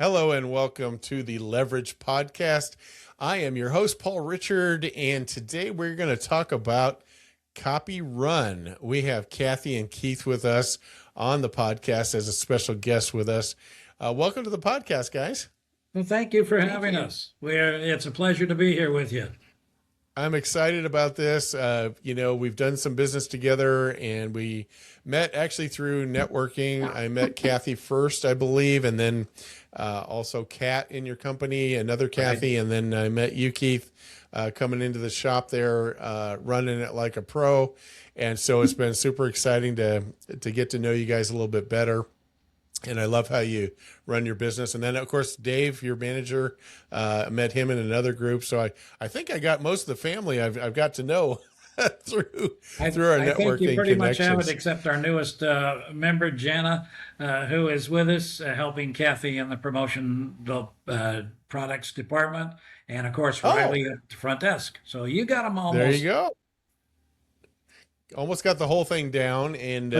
Hello and welcome to the Leverage Podcast. I am your host, Paul Richard, and today we're going to talk about Copy Run. We have Kathy and Keith with us on the podcast as a special guest with us. Welcome to the podcast, guys. Well, thank you for having us. It's a pleasure to be here with you. I'm excited about this. We've done some business together and we met actually through networking. I met Kathy first, I believe, and then also Kat in your company, another Kathy, and then I met you, Keith, coming into the shop there, running it like a pro. And so it's been super exciting to get to know you guys a little bit better. And I love how you run your business. And then, of course, Dave, your manager, met him in another group. So I think I got most of the family I've got to know through our networking I think you pretty much have connections. it, except our newest member, Jana, who is with us, helping Kathy in the promotional products department. And, of course, Riley at the front desk. So you got them almost. There you go. Almost got the whole thing down. And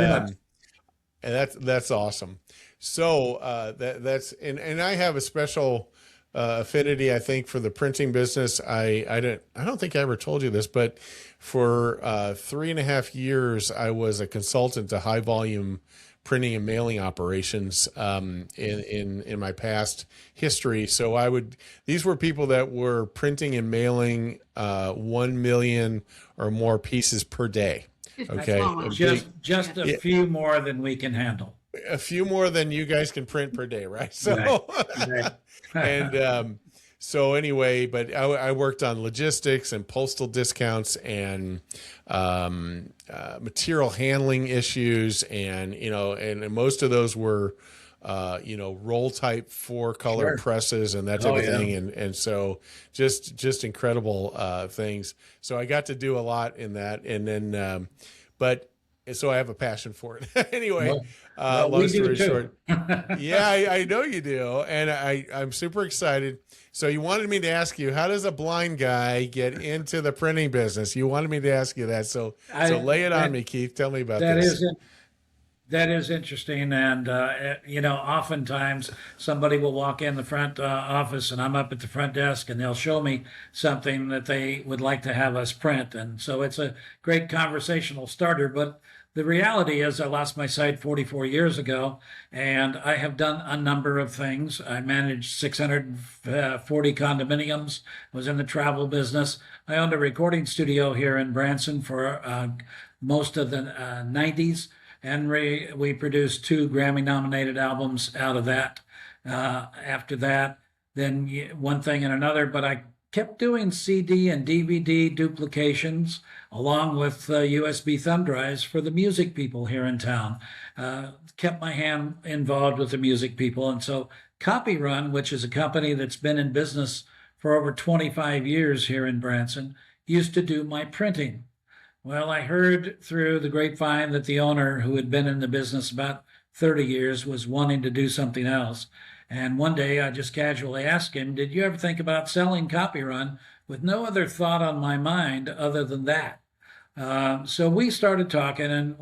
that's awesome. So that's and I have a special affinity, I think, for the printing business. I don't think I ever told you this, but for 3.5 years, I was a consultant to high volume printing and mailing operations in my past history. So these were people that were printing and mailing 1 million or more pieces per day. Okay, just a few more than we can handle. A few more than you guys can print per day, right? So, Right. and so anyway, but I worked on logistics and postal discounts and material handling issues, and and most of those were roll type 4-color presses and that type of thing, and so just incredible things. So I got to do a lot in that, and then so I have a passion for it. Anyway, long story short, yeah, I know you do, and I'm super excited. So you wanted me to ask you, how does a blind guy get into the printing business? You wanted me to ask you that, so lay it on me, Keith. Tell me about this. That is interesting, and oftentimes somebody will walk in the front office, and I'm up at the front desk, and they'll show me something that they would like to have us print, and so it's a great conversational starter. But the reality is, I lost my sight 44 years ago, and I have done a number of things. I managed 640 condominiums, was in the travel business. I owned a recording studio here in Branson for most of the 90s. And we produced 2 Grammy-nominated albums out of that. After that, then one thing and another, but I kept doing CD and DVD duplications along with USB thumb drives for the music people here in town. Kept my hand involved with the music people. And so Copy Run, which is a company that's been in business for over 25 years here in Branson, used to do my printing. Well, I heard through the grapevine that the owner, who had been in the business about 30 years, was wanting to do something else. And one day I just casually asked him, "Did you ever think about selling Copy Run?" With no other thought on my mind other than that. So we started talking, and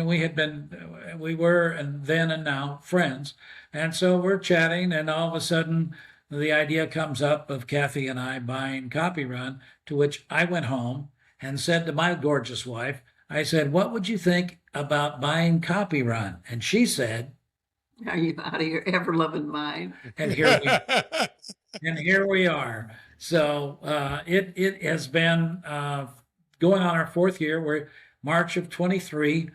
we were and then and now friends. And so we're chatting, and all of a sudden the idea comes up of Kathy and I buying Copy Run, to which I went home and said to my gorgeous wife, I said, "What would you think about buying Copy Run?" And she said, "Are you out of your ever-loving mind?" and here we are. So it has been going on our 4th year. We're March of 23.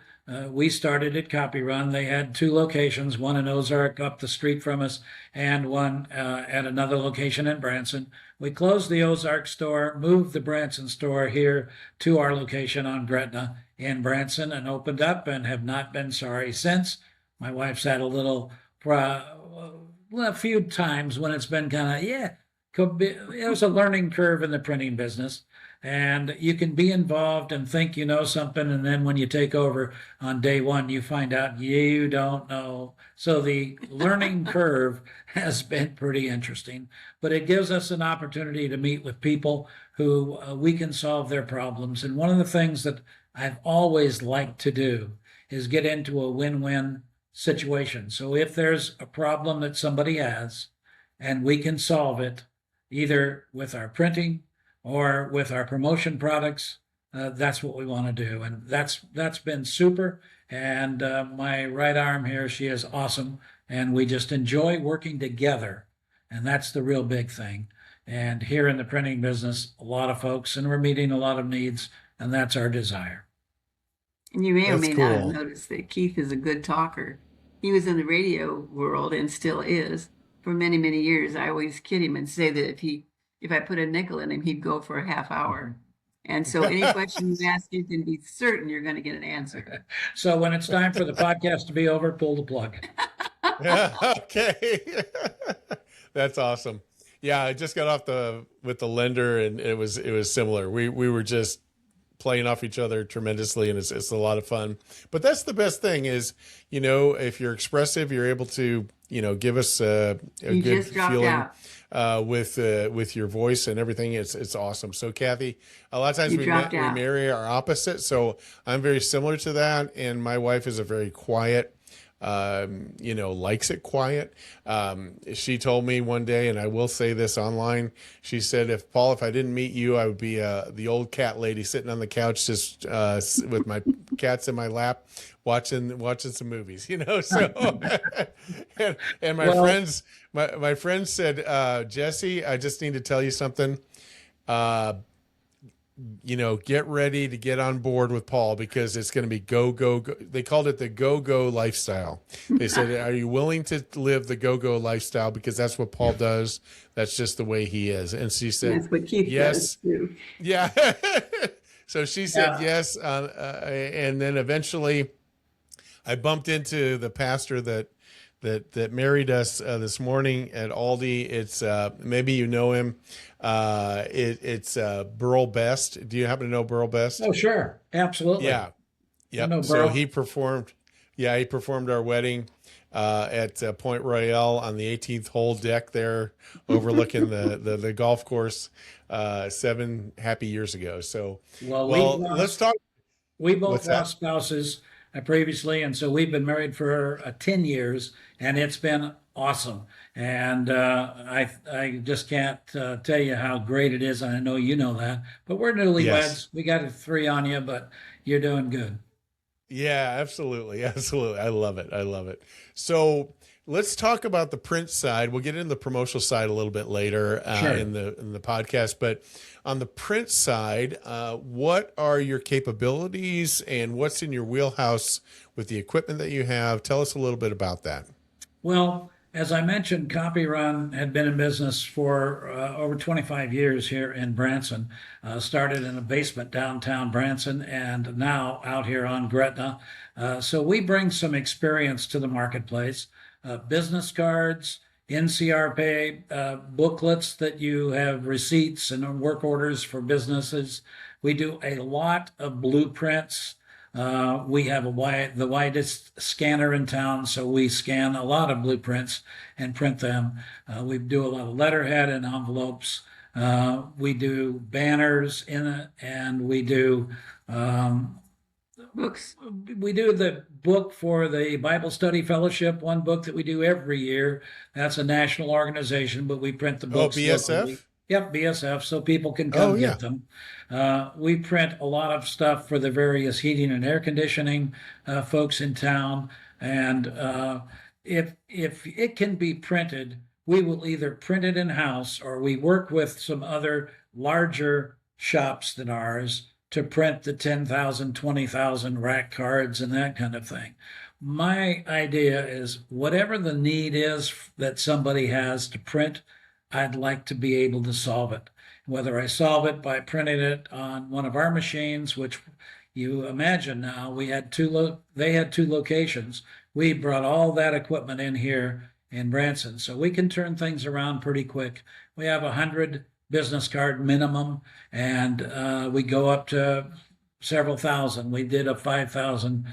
We started at Copy Run. They had 2 locations, one in Ozark up the street from us, and one at another location in Branson. We closed the Ozark store, moved the Branson store here to our location on Gretna in Branson, and opened up, and have not been sorry since. My wife's had a few times when it's been it was a learning curve in the printing business. And you can be involved and think you know something, and then when you take over on day one, you find out you don't know. So the learning curve has been pretty interesting, but it gives us an opportunity to meet with people who we can solve their problems. And one of the things that I've always liked to do is get into a win-win situation. So if there's a problem that somebody has, and we can solve it either with our printing or with our promotion products. That's what we want to do, and that's been super. And my right arm here, she is awesome, and we just enjoy working together, and that's the real big thing. And here in the printing business, a lot of folks, and we're meeting a lot of needs, and that's our desire. And you may or That's may not have cool. noticed that Keith is a good talker. He was in the radio world and still is for many, many years. I always kid him and say that if I put a nickel in him, he'd go for a half hour. And so any question you ask, you can be certain you're going to get an answer. So when it's time for the podcast to be over, pull the plug. Yeah, okay. That's awesome. Yeah, I just got off with the lender, and it was similar. We were just playing off each other tremendously, and it's a lot of fun. But that's the best thing is, if you're expressive, you're able to, give us a You good just dropped feeling out. with your voice and everything. It's awesome. So Kathy, a lot of times You dropped we out. marry our opposite. So I'm very similar to that, and my wife is a very quiet, likes it quiet. She told me one day, and I will say this online, she said, if I didn't meet you, I would be the old cat lady sitting on the couch, just with my cats in my lap, watching some movies, so, and my Well, friends, my friends said, Jesse, I just need to tell you something. Uh, get ready to get on board with Paul, because it's going to be go, go, go. They called it the go, go lifestyle. They said, are you willing to live the go, go lifestyle? Because that's what Paul does. That's just the way he is. And she said, That's what Keith yes. does too. Yeah. So she said, yeah. yes. And then eventually I bumped into the pastor that married us this morning at Aldi. It's maybe you know him. It's Burl Best. Do you happen to know Burl Best? Oh, sure. Absolutely. Yeah. I know Yep. So Burl. he performed. Yeah, he performed our wedding at Point Royale on the 18th hole deck there, overlooking the golf course 7 happy years ago. So, Well, let's talk. we both What's that? lost spouses previously, and so we've been married for 10 years, and it's been awesome. And I just can't tell you how great it is. And I know you know that, but we're Yes. newlyweds. We got a 3 on you, but you're doing good. Yeah, absolutely. Absolutely. I love it. I love it. So let's talk about the print side. We'll get into the promotional side a little bit later Sure. in the podcast. But on the print side, what are your capabilities and what's in your wheelhouse with the equipment that you have? Tell us a little bit about that. Well, as I mentioned, Copyrun had been in business for over 25 years here in Branson. Started in a basement downtown Branson and now out here on Gretna. So we bring some experience to the marketplace. Business cards, NCRP booklets that you have receipts and work orders for businesses. We do a lot of blueprints. We have the widest scanner in town, so we scan a lot of blueprints and print them. We do a lot of letterhead and envelopes. We do banners in it, and Books. we do the book for the Bible Study Fellowship, one book that we do every year. That's a national organization, but we print the Oh, books locally. BSF? Yep, BSF, so people can Oh, come yeah. get them. We print a lot of stuff for the various heating and air conditioning folks in town. And if it can be printed, we will either print it in-house or we work with some other larger shops than ours to print the 10,000, 20,000 rack cards and that kind of thing. My idea is whatever the need is that somebody has to print, I'd like to be able to solve it. Whether I solve it by printing it on one of our machines, which you imagine now, they had 2 locations. We brought all that equipment in here in Branson, so we can turn things around pretty quick. We have 100 business card minimum, and we go up to several thousand. We did a 5,000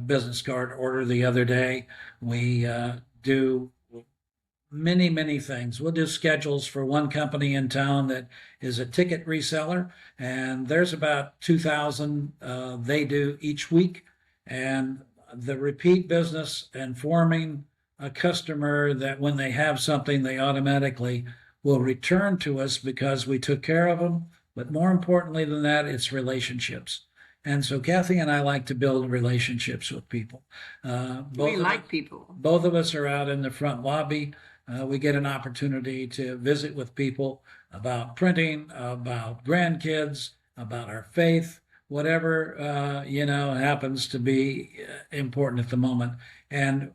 business card order the other day. We do many things. We'll do schedules for one company in town that is a ticket reseller, and there's about 2,000 they do each week. And the repeat business and forming a customer that when they have something, they automatically will return to us because we took care of them. But more importantly than that, it's relationships. And so Kathy and I like to build relationships with people. We like people. Both of us are out in the front lobby. We get an opportunity to visit with people about printing, about grandkids, about our faith, whatever happens to be important at the moment. And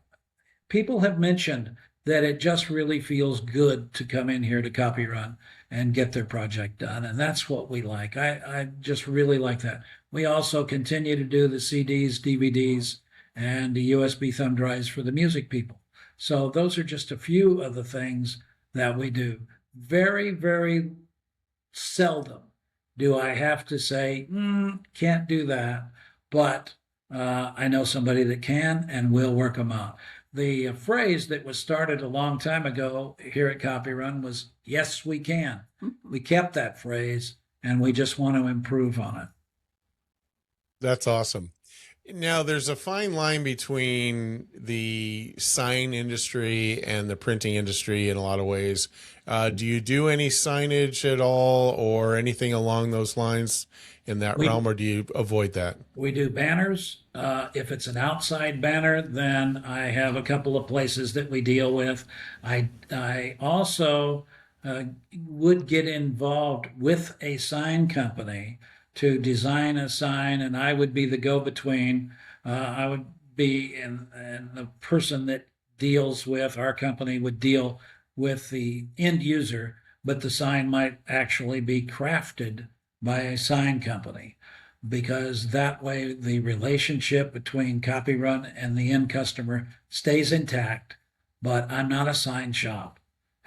people have mentioned that it just really feels good to come in here to Copy Run and get their project done. And that's what we like. I just really like that. We also continue to do the CDs, DVDs, and the USB thumb drives for the music people. So those are just a few of the things that we do. Very, very seldom do I have to say, can't do that, but I know somebody that can, and we'll work them out. The phrase that was started a long time ago here at Copy Run was, yes, we can. We kept that phrase, and we just want to improve on it. That's awesome. Now, there's a fine line between the sign industry and the printing industry in a lot of ways. Do you do any signage at all or anything along those lines in that realm, or do you avoid that? We do banners. If it's an outside banner, then I have a couple of places that we deal with. I also would get involved with a sign company to design a sign, and I would be the go-between. I would be and the person that deals with our company would deal with the end user, but the sign might actually be crafted by a sign company, because that way the relationship between Copy Run and the end customer stays intact. But I'm not a sign shop.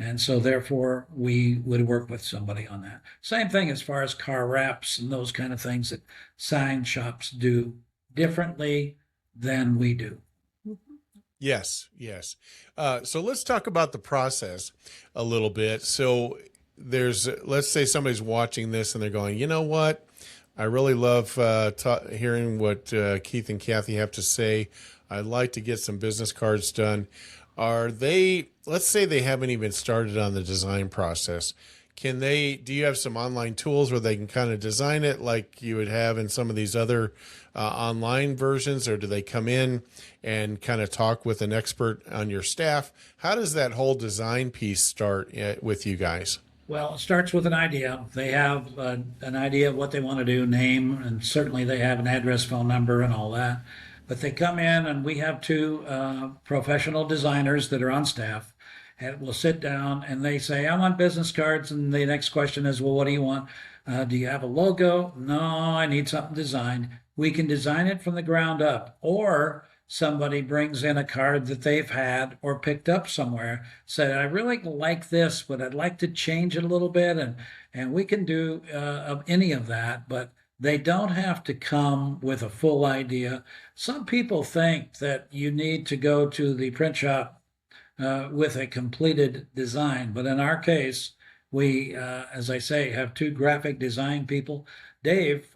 And so therefore we would work with somebody on that. Same thing as far as car wraps and those kind of things that sign shops do differently than we do. Yes, yes. So let's talk about the process a little bit. So let's say somebody's watching this and they're going, you know what? I really love hearing what Keith and Kathy have to say. I'd like to get some business cards done. Let's say they haven't even started on the design process. Do you have some online tools where they can kind of design it like you would have in some of these other online versions, or do they come in and kind of talk with an expert on your staff? How does that whole design piece start with you guys? Well, it starts with an idea. They have an idea of what they want to do, name, and certainly they have an address, phone number, and all that. But they come in, and we have two professional designers that are on staff, and we'll sit down and they say, I want business cards. And the next question is, well, what do you want? Do you have a logo? No, I need something designed. We can design it from the ground up, or somebody brings in a card that they've had or picked up somewhere, said, I really like this, but I'd like to change it a little bit. And we can do any of that, but they don't have to come with a full idea. Some people think that you need to go to the print shop with a completed design. But in our case, we, as I say, have two graphic design people. Dave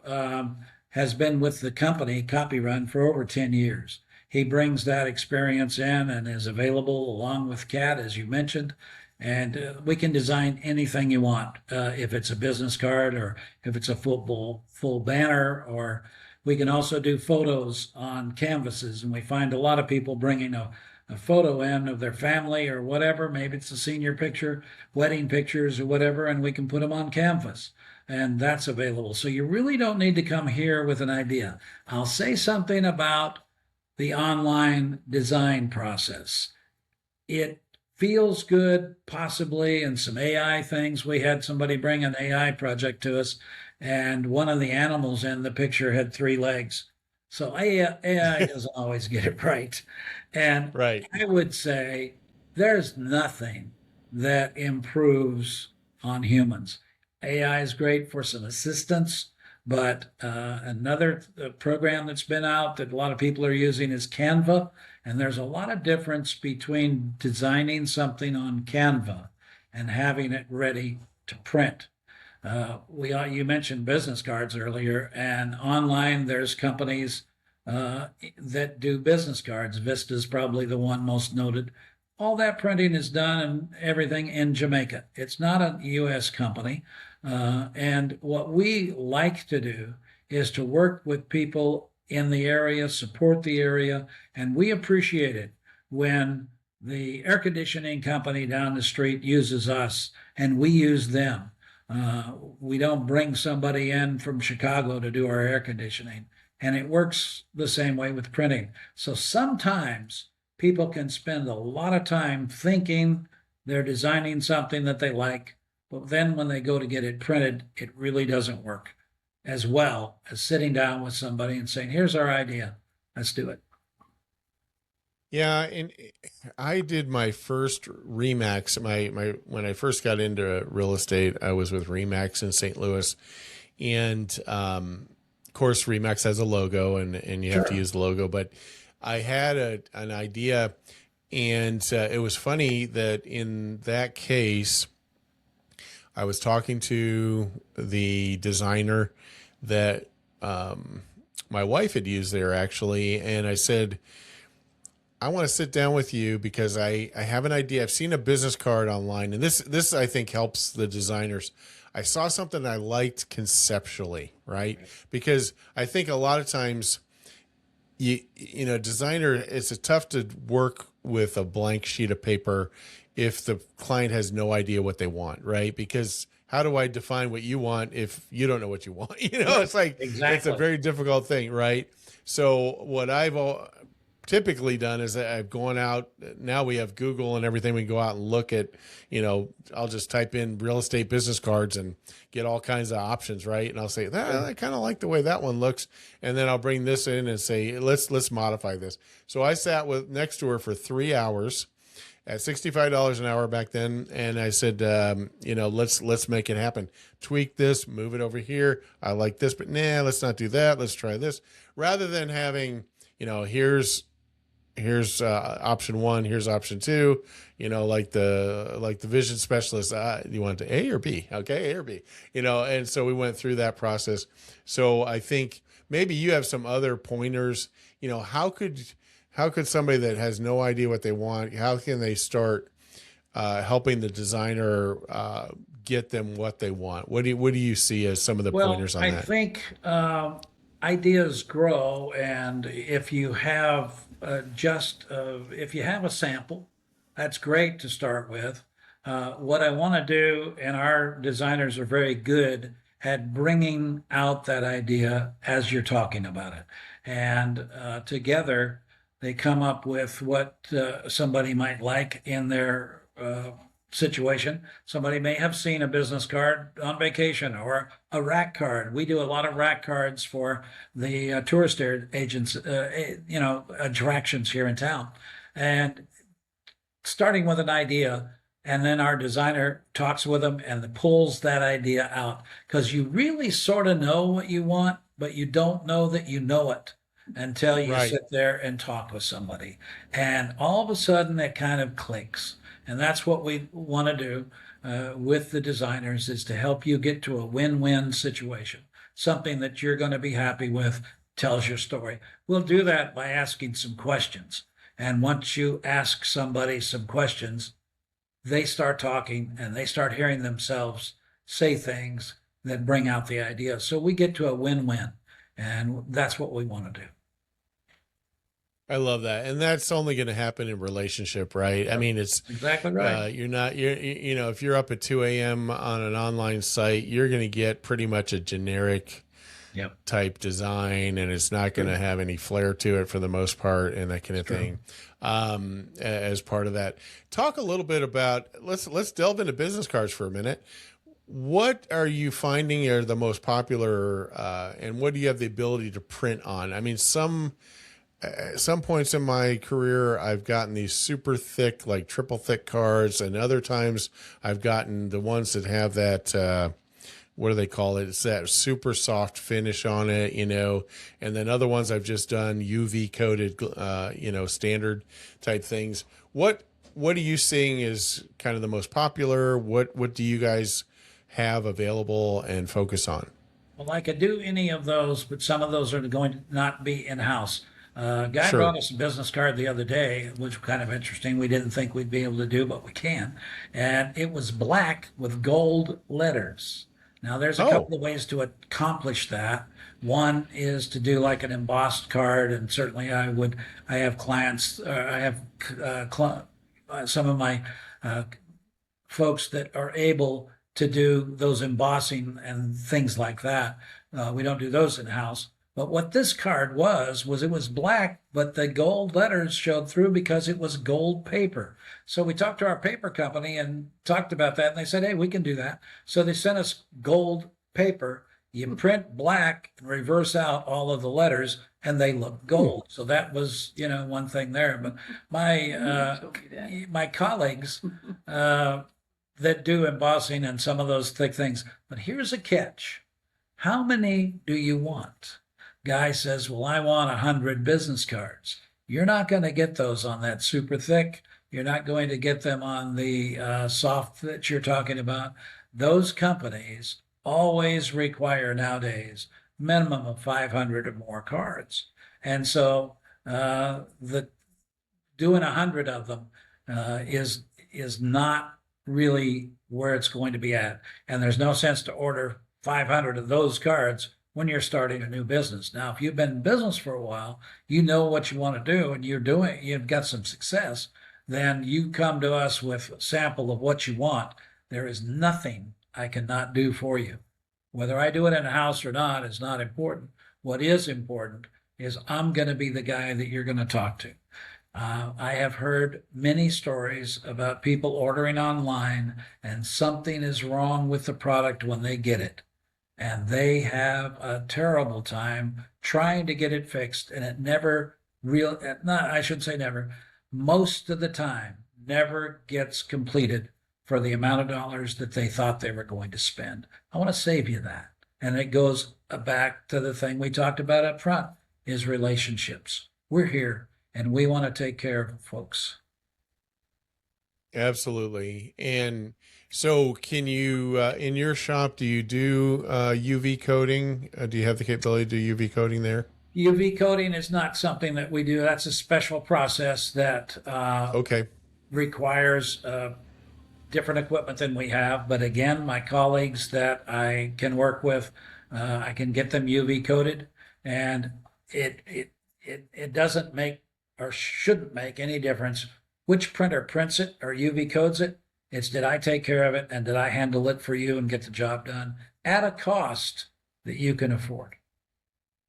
has been with the company, Copy Run, for over 10 years. He brings that experience in and is available along with Kat, as you mentioned. And we can design anything you want, if it's a business card or if it's a full banner, or we can also do photos on canvases. And we find a lot of people bringing a photo in of their family or whatever. Maybe it's a senior picture, wedding pictures or whatever, and we can put them on canvas. And that's available. So you really don't need to come here with an idea. I'll say something about the online design process. It feels good, possibly, and some AI things. We had somebody bring an AI project to us, and one of the animals in the picture had 3 legs. So AI doesn't always get it right. And Right. I would say there's nothing that improves on humans. AI is great for some assistance, but another program that's been out that a lot of people are using is Canva. And there's a lot of difference between designing something on Canva and having it ready to print. You mentioned business cards earlier, and online there's companies that do business cards. Vista's probably the one most noted, all that printing is done and everything in Jamaica. It's not a U.S. company. And what we like to do is to work with people in the area, support the area, and we appreciate it when the air conditioning company down the street uses us and we use them. We don't bring somebody in from Chicago to do our air conditioning. And it works the same way with printing. So sometimes people can spend a lot of time thinking they're designing something that they like, but then when they go to get it printed, it really doesn't work as well as sitting down with somebody and saying, here's our idea, let's do it. Yeah, and I did my first Remax. My when I first got into real estate, I was with Remax in St. Louis, and of course, Remax has a logo, and you have to use the logo. But I had an idea, and it was funny that in that case, I was talking to the designer that my wife had used there, actually, and I said, I want to sit down with you because I have an idea. I've seen a business card online, and this I think helps the designers. I saw something I liked conceptually, right? Because I think a lot of times, you know, designer, it's tough to work with a blank sheet of paper if the client has no idea what they want, right? Because how do I define what you want if you don't know what you want? You know, it's like, It's a very difficult thing, right? So what I've typically done is that I've gone out. Now we have Google and everything. We can go out and look at, you know, I'll just type in real estate business cards and get all kinds of options, right? And I'll say, I kind of like the way that one looks. And then I'll bring this in and say, let's modify this. So I sat next to her for 3 hours at $65 an hour back then. And I said, you know, let's make it happen. Tweak this, move it over here. I like this, but let's not do that. Let's try this. Rather than having, you know, here's option one, here's option two, you know, like the vision specialist, you want to A or B? Okay, A or B, you know. And so we went through that process. So I think maybe you have some other pointers, you know, how could somebody that has no idea what they want, how can they start helping the designer get them what they want? What do you see as some of the pointers on that? I think ideas grow, and if you have if you have a sample, that's great to start with. What I want to do, and our designers are very good at bringing out that idea as you're talking about it, and together they come up with what somebody might like in their situation. Somebody may have seen a business card on vacation or a rack card. We do a lot of rack cards for the tourist agents, you know, attractions here in town. And starting with an idea, and then our designer talks with them and pulls that idea out, because you really sort of know what you want, but you don't know that you know it until you sit there and talk with somebody. And all of a sudden it kind of clicks. And that's what we want to do with the designers, is to help you get to a win-win situation, something that you're going to be happy with, tells your story. We'll do that by asking some questions. And once you ask somebody some questions, they start talking and they start hearing themselves say things that bring out the idea. So we get to a win-win, and that's what we want to do. I love that. And that's only going to happen in relationship, right? I mean, it's exactly right. You know, if you're up at 2 a.m. on an online site, you're going to get pretty much a generic type design, and it's not going to have any flair to it for the most part, and that kind of thing. As part of that, talk a little bit about, let's delve into business cards for a minute. What are you finding are the most popular, and what do you have the ability to print on? I mean, some points in my career, I've gotten these super thick, like triple thick cards, and other times I've gotten the ones that have that, what do they call it? It's that super soft finish on it, you know, and then other ones I've just done UV coated, you know, standard type things. What are you seeing is kind of the most popular? What do you guys have available and focus on? Well, I could do any of those, but some of those are going to not be in-house. A guy Sure. brought us a business card the other day, which was kind of interesting. We didn't think we'd be able to do, but we can. And it was black with gold letters. Now, there's a Oh, couple of ways to accomplish that. One is to do like an embossed card, and certainly I have clients, I have some of my uh, folks that are able to do those embossing and things like that. We don't do those in house. But what this card was it was black, but the gold letters showed through because it was gold paper. So we talked to our paper company and talked about that, and they said, "Hey, we can do that." So they sent us gold paper. You print black and reverse out all of the letters, and they look gold. So that was, one thing there. But my colleagues that do embossing and some of those thick things. But here's a catch. How many do you want? Guy says, well, I want 100 business cards. You're not going to get those on that super thick. You're not going to get them on the soft that you're talking about. Those companies always require nowadays minimum of 500 or more cards. And so the doing 100 of them is not really where it's going to be at. And there's no sense to order 500 of those cards when you're starting a new business. Now, if you've been in business for a while, you know what you want to do and you've got some success, then you come to us with a sample of what you want. There is nothing I cannot do for you. Whether I do it in a house or not is not important. What is important is I'm going to be the guy that you're going to talk to. I have heard many stories about people ordering online and something is wrong with the product when they get it. And they have a terrible time trying to get it fixed. And it never I shouldn't say never, most of the time never gets completed for the amount of dollars that they thought they were going to spend. I want to save you that. And it goes back to the thing we talked about up front is relationships. We're here and we want to take care of folks. absolutely. And so, can you, in your shop, do you do UV coating? Do you have the capability to do UV coating there? UV coating is not something that we do. That's a special process that Okay. requires different equipment than we have. But again, my colleagues that I can work with, I can get them UV coated, and it doesn't make or shouldn't make any difference which printer prints it or UV codes it. It's did I take care of it and did I handle it for you and get the job done at a cost that you can afford.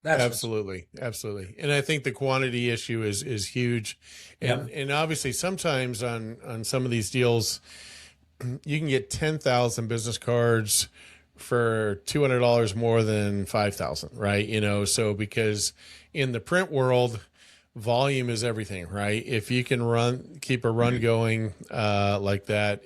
That's Absolutely, absolutely. And I think the quantity issue is huge. And obviously sometimes on some of these deals you can get 10,000 business cards for $200 more than 5,000, right? So because in the print world, volume is everything, right? If you can keep a run going like that,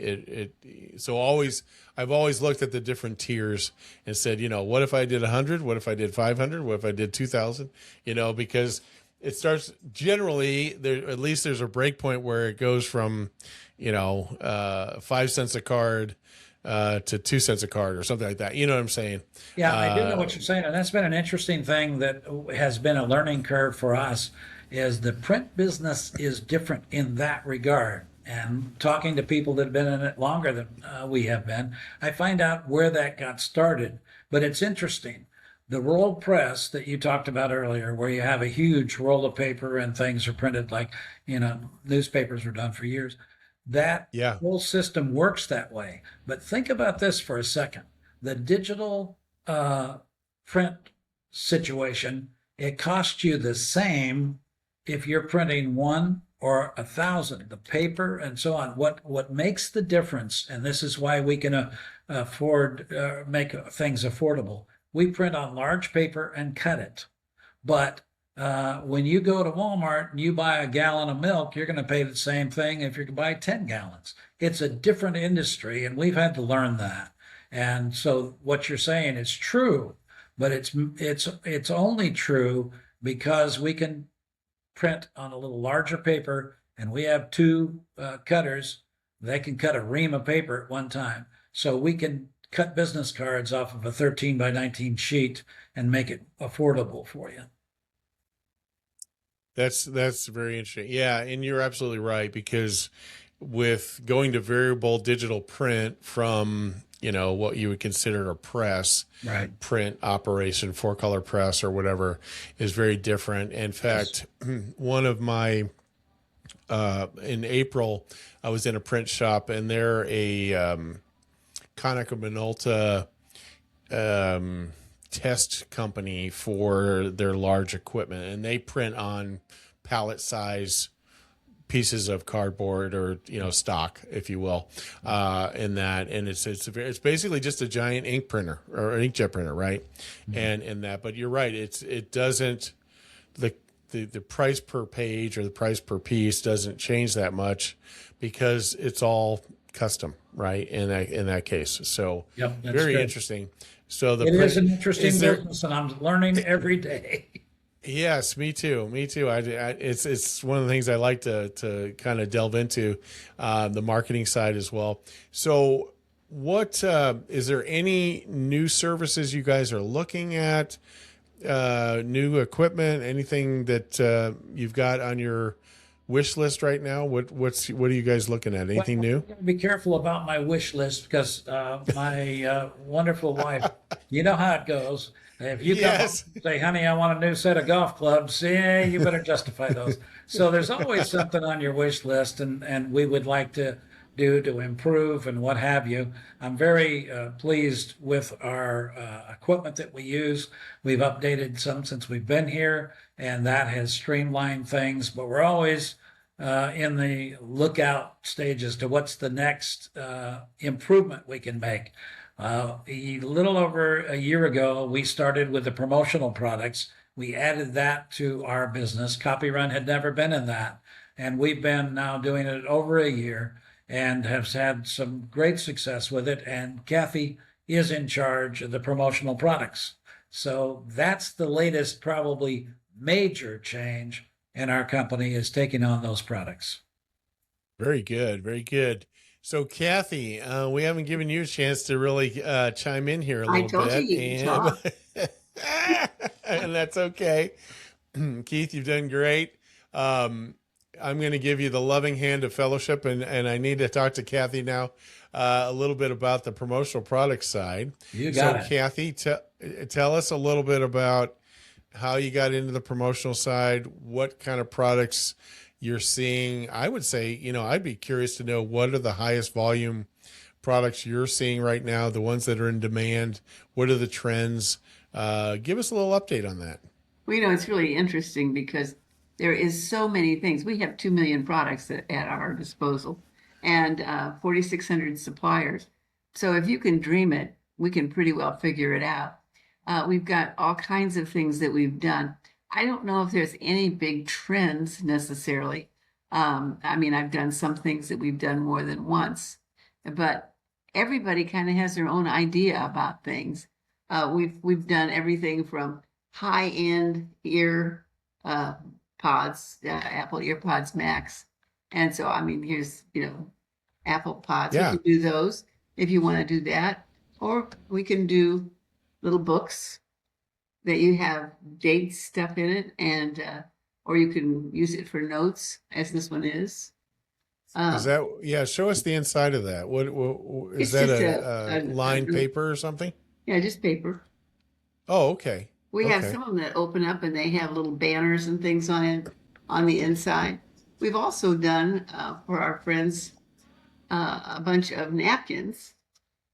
I've always looked at the different tiers and said, what if I did 100? What if I did 500? What if I did 2,000? Because it starts generally there, at least there's a break point where it goes from, 5 cents a card to 2 cents a card or something like that. You know what I'm saying? Yeah, I do know what you're saying. And that's been an interesting thing that has been a learning curve for us is the print business is different in that regard. And talking to people that have been in it longer than we have been, I find out where that got started. But it's interesting. The roll press that you talked about earlier, where you have a huge roll of paper and things are printed like, newspapers were done for years. That Yeah. whole system works that way. But think about this for a second. The digital print situation, it costs you the same if you're printing 1 or 1,000, the paper and so on. What makes the difference, and this is why we can afford make things affordable. We print on large paper and cut it, but when you go to Walmart and you buy a gallon of milk, you're going to pay the same thing if you can buy 10 gallons. It's a different industry, and we've had to learn that. And so what you're saying is true, but it's only true because we can print on a little larger paper, and we have 2 cutters. They can cut a ream of paper at one time. So we can cut business cards off of a 13 by 19 sheet and make it affordable for you. That's very interesting. Yeah, and you're absolutely right, because with going to variable digital print from, what you would consider a press Right. print operation, four color press or whatever, is very different. In Yes. fact, one of my in April, I was in a print shop, and they're a Konica Minolta test company for their large equipment, and they print on pallet size pieces of cardboard, or stock, if you will, in that. And it's basically just a giant ink printer or an inkjet printer, right? And in that, but you're right, it doesn't, the price per page or the price per piece doesn't change that much, because it's all custom, right? In that case. So Yep, that's very good. interesting. So It is an interesting is there, business, and I'm learning every day. yes, me too. Me too. It's one of the things I like to kind of delve into, the marketing side as well. So, what is there any new services you guys are looking at? New equipment? Anything that you've got on your wish list right now? What are you guys looking at? Anything Well, new? I gotta be careful about my wish list, because my wonderful wife, you know how it goes. If you come home Yes. and say, honey, I want a new set of golf clubs, yeah, you better justify those. So there's always something on your wish list, and we would like to do to improve and what have you. I'm very pleased with our equipment that we use. We've updated some since we've been here, and that has streamlined things, but we're always in the lookout stage as to what's the next improvement we can make. A little over a year ago, we started with the promotional products. We added that to our business. Copyrun had never been in that, and we've been now doing it over a year and have had some great success with it. And Kathy is in charge of the promotional products. So that's the latest, probably major change in our company, is taking on those products. Very good. Very good. So, Kathy, we haven't given you a chance to really chime in here a I little told you bit, you could talk. and that's okay. Keith, you've done great. I'm going to give you the loving hand of fellowship, and I need to talk to Kathy now a little bit about the promotional product side. You So, got it. Kathy, tell us a little bit about how you got into the promotional side, what kind of products you're seeing. I would say, I'd be curious to know, what are the highest volume products you're seeing right now, the ones that are in demand? What are the trends? Give us a little update on that. Well, it's really interesting because there is so many things. We have 2 million products at our disposal, and 4,600 suppliers. So if you can dream it, we can pretty well figure it out. We've got all kinds of things that we've done. I don't know if there's any big trends necessarily. I mean, I've done some things that we've done more than once, but everybody kind of has their own idea about things. We've done everything from high-end ear pods, Apple EarPods Max, and so I mean, here's Apple Pods. We Yeah. can do those if you want to do that, or we can do little books that you have date stuff in it, and or you can use it for notes, as this one is. Is that, yeah, show us the inside of that. What is It's that, just a lined paper or something? yeah, just paper. Oh, okay. We have Okay. some of them that open up and they have little banners and things on it on the inside. We've also done for our friends a bunch of napkins,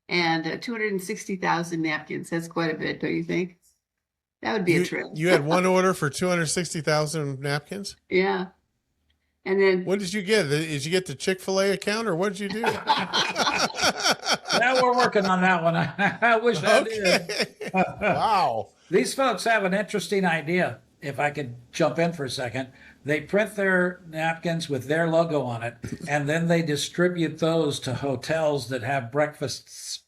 and 260,000 napkins. That's quite a bit, don't you think? That would be a trip. You had one order for 260,000 napkins? Yeah. And then What did you get? Did you get the Chick-fil-A account, or what did you do? Now we're working on that one. I wish I did. Okay. Wow. These folks have an interesting idea. If I could jump in for a second, they print their napkins with their logo on it, and then they distribute those to hotels that have breakfasts.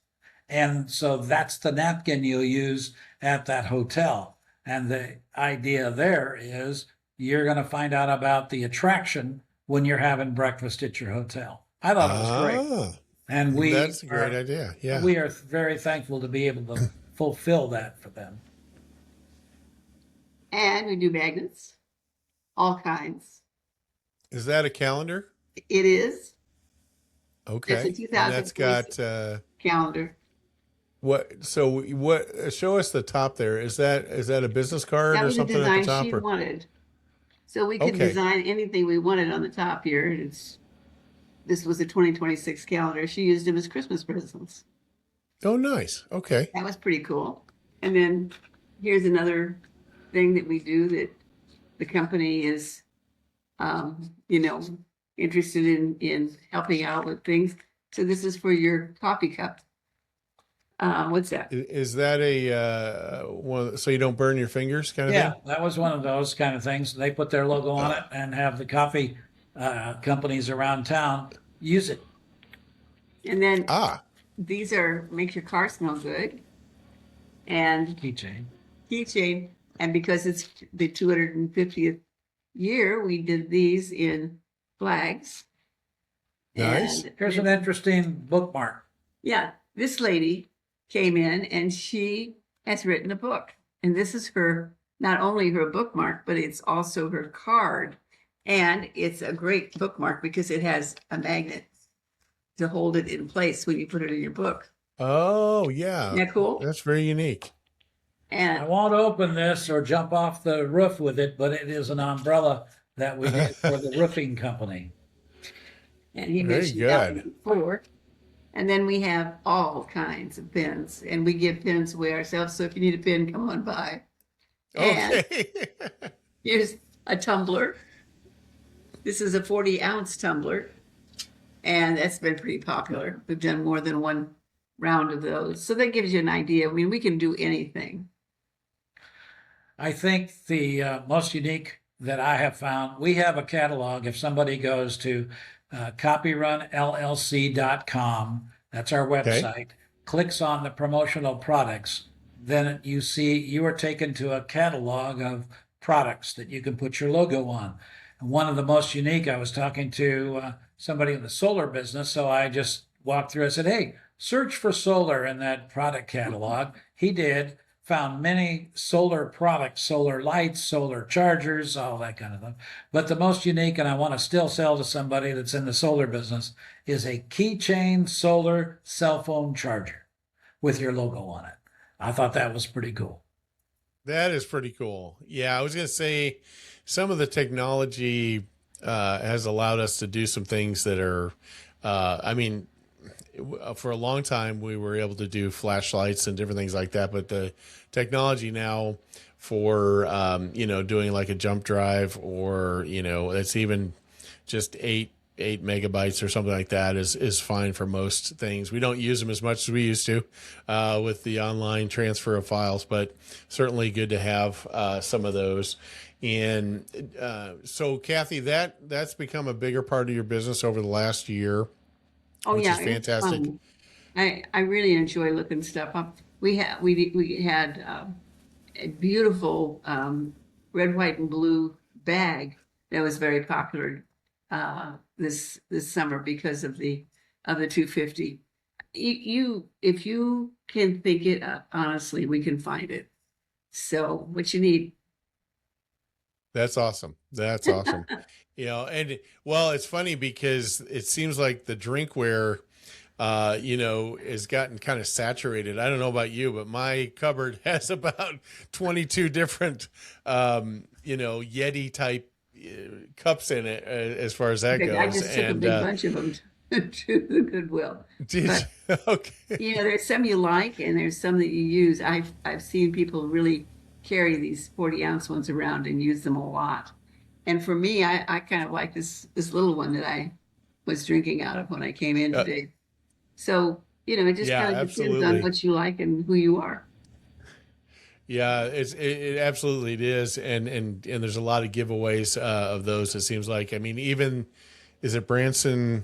And so that's the napkin you'll use at that hotel. And the idea there is you're going to find out about the attraction when you're having breakfast at your hotel. I thought it was great. Ah, And we that's a great are, idea. Yeah. we are very thankful to be able to fulfill that for them. and we do magnets. all kinds. Is that a calendar? It is. It's a Okay. And that's 2026 got calendar. what? So what? Show us the top there. Is that a business card That or was a something at the design top? she Or wanted. So we could okay. design anything we wanted on the top here. This was a 2026 calendar. She used them as Christmas presents. Oh, nice. Okay. That was pretty cool. And then here's another thing that we do that the company is, you know, interested in helping out with things. So this is for your coffee cup. What's that? Is that a one so you don't burn your fingers kind of Yeah, thing? that was one of those kind of things. They put their logo on it and have the coffee companies around town use it. And then Ah, these are make your car smell good and Keychain. keychain. And because it's the 250th year, we did these in flags. nice. And Here's an interesting bookmark. yeah, this lady came in and she has written a book. And this is her, not only her bookmark, but it's also her card. And it's a great bookmark because it has a magnet to hold it in place when you put it in your book. Oh, Isn't yeah. that cool? That's very unique. I And won't open this or jump off the roof with it, but it is an umbrella that we did for the roofing company. he Very mentioned that good. one before. And then we have all kinds of pins, and we give pins away ourselves. So if you need a pin, come on by. And Okay. here's a tumbler. This is a 40-ounce tumbler, and that's been pretty popular. We've done more than one round of those. So that gives you an idea. I mean, we can do anything. I think the most unique that I have found, we have a catalog. If somebody goes to copyrunllc.com, that's our Okay. website, clicks on the promotional products, then you see you are taken to a catalog of products that you can put your logo on. And one of the most unique, I was talking to somebody in the solar business, so I just walked through. I said, "Hey, search for solar in that product catalog." He did, found many solar products, solar lights, solar chargers, all that kind of thing. But the most unique, and I want to still sell to somebody that's in the solar business, is a keychain solar cell phone charger with your logo on it. I thought that was pretty cool. That is pretty cool. Yeah, I was going to say some of the technology has allowed us to do some things that are, I mean, for a long time we were able to do flashlights and different things like that, but the technology now for doing like a jump drive, or it's even just eight megabytes or something like that is fine for most things. We don't use them as much as we used to with the online transfer of files, but certainly good to have some of those. And so Kathy, that's become a bigger part of your business over the last year, Oh which is yeah, it's fantastic. fun. I really enjoy looking stuff up. We had a beautiful red, white, and blue bag that was very popular this summer because of the 250. If you can think it up, honestly, we can find it. So what you need. That's awesome. That's awesome. And well, it's funny because it seems like the drinkware, has gotten kind of saturated. I don't know about you, but my cupboard has about 22 different, Yeti type cups in it as far as that I goes. just took a And big bunch of them to the Goodwill. did But you? Okay. there's some you like and there's some that you use. I've seen people really carry these 40-ounce ones around and use them a lot. And for me, I kind of like this little one that I was drinking out of when I came in today. So, it just Yeah, kind of depends on absolutely. what you like and who you are. Yeah, it absolutely it is, and there's a lot of giveaways of those. It seems like, I mean, even is it Branson.com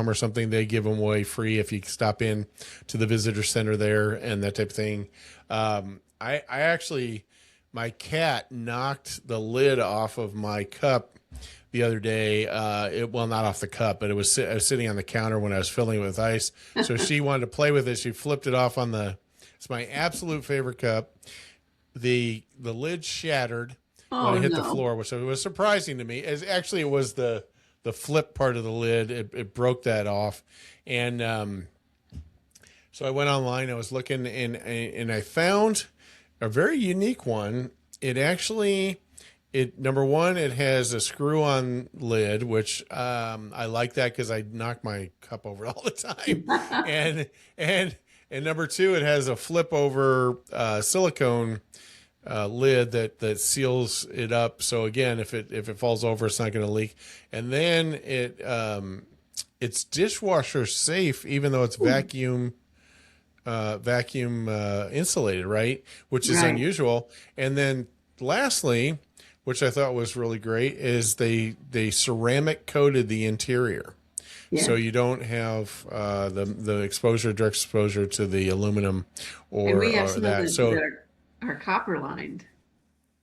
or something? They give them away free if you stop in to the visitor center there and that type of thing. I actually, my cat knocked the lid off of my cup the other day. Well, not off the cup, but I was sitting on the counter when I was filling it with ice. So she wanted to play with it. She flipped it off on it's my absolute favorite cup. The lid shattered. when I Oh hit the no. floor, which was surprising to me. As actually, it was the flip part of the lid. It broke that off, and so I went online. I was looking, and I found a very unique one. It actually, number one, it has a screw-on lid, which I like that because I knock my cup over all the time, and number two, it has a flip-over silicone lid that seals it up. So again, if it falls over, it's not going to leak. And then it's dishwasher safe, even though it's vacuum insulated, right? Which is Right. unusual. And then lastly, which I thought was really great, is they ceramic coated the interior. Yeah. So you don't have the exposure, direct exposure to the aluminum And or we have some that. that, So are copper lined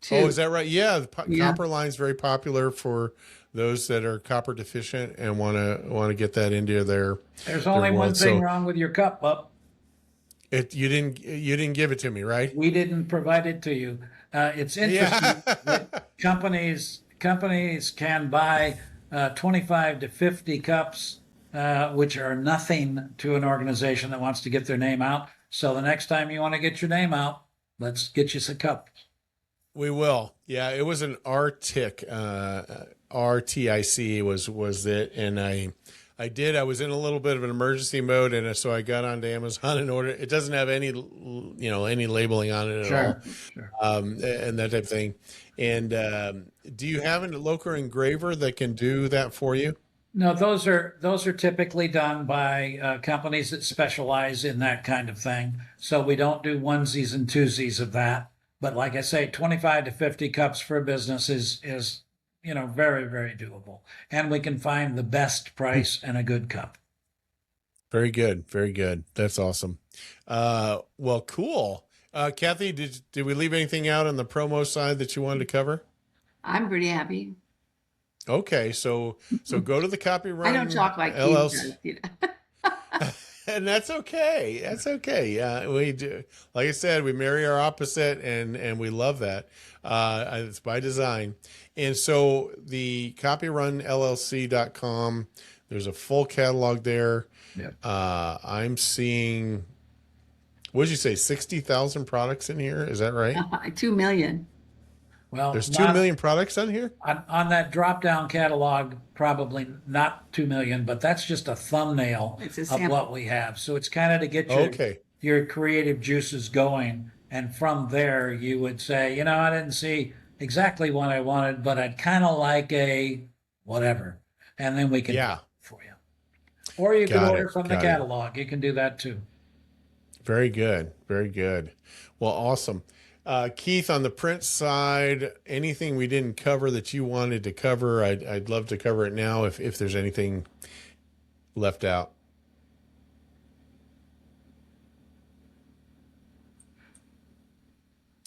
too. oh, is that right? Yeah, the Yeah. copper line's very popular for those that are copper deficient and want to get that into their. There's only one world. thing So wrong with your cup, Bub. you didn't give it to me, right? We didn't provide it to you. It's interesting that companies can buy 25 to 50 cups, which are nothing to an organization that wants to get their name out. So the next time you want to get your name out, let's get you some cups. We will. Yeah, it was an RTIC, RTIC was it, and I was in a little bit of an emergency mode, and so I got onto Amazon and ordered. It doesn't have any any labeling on it at all, Sure. and that type of thing. And do you have a local engraver that can do that for you? No, those are typically done by companies that specialize in that kind of thing. So we don't do onesies and twosies of that. But like I say, 25 to 50 cups for a business is very, very doable. And we can find the best price and a good cup. Very good. Very good. That's awesome. Well, cool. Kathy, did we leave anything out on the promo side that you wanted to cover? I'm pretty happy. Okay, so go to the copyright. I don't talk like LLC. he does. And that's okay. That's okay. Yeah, we do. Like I said, we marry our opposite, and we love that. It's by design. And so the copyrunllc.com, there's a full catalog there. Yep. I'm seeing, what did you say, 60,000 products in here? Is that right? 2 million. Well, There's 2 million products on here? on that drop-down catalog, probably not 2 million, but that's just a thumbnail It's a of sample. what we have. So it's kind of to get Okay. your creative juices going. And from there, you would say, I didn't see exactly what I wanted, but I'd kind of like a whatever. And then we can Yeah. for you. Or you can Got order it. from the Got it. catalog. You can do that too. Very good. Very good. Well, awesome. Keith, on the print side, anything we didn't cover that you wanted to cover, I'd love to cover it now if there's anything left out.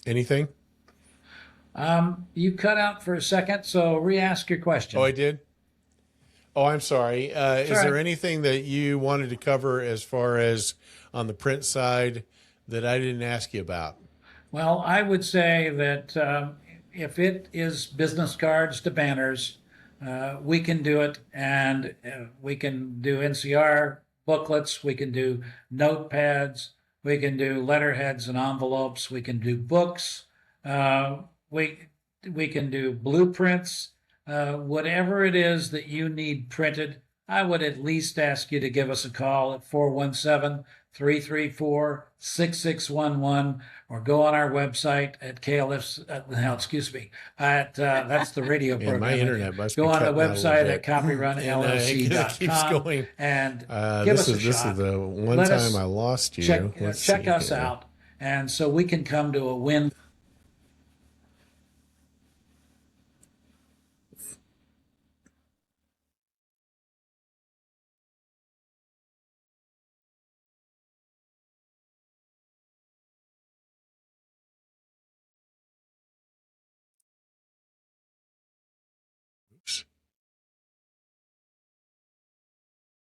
Anything? You cut out for a second, so re-ask your question. Oh, I did? Oh, I'm sorry. Is right. there anything that you wanted to cover as far as on the print side that I didn't ask you about? Well, I would say that if it is business cards to banners, we can do it, and we can do NCR booklets, we can do notepads, we can do letterheads and envelopes, we can do books, we can do blueprints, whatever it is that you need printed. I would at least ask you to give us a call at 417-334-6611 or go on our website at KLF's, that's the radio Man, program. my internet must Go be on the cutting out a little website bit. at copyrunllc.com It keeps going. and give us a This shot. is the one Let time us I lost you. check Let's check see us here. out, and so we can come to a win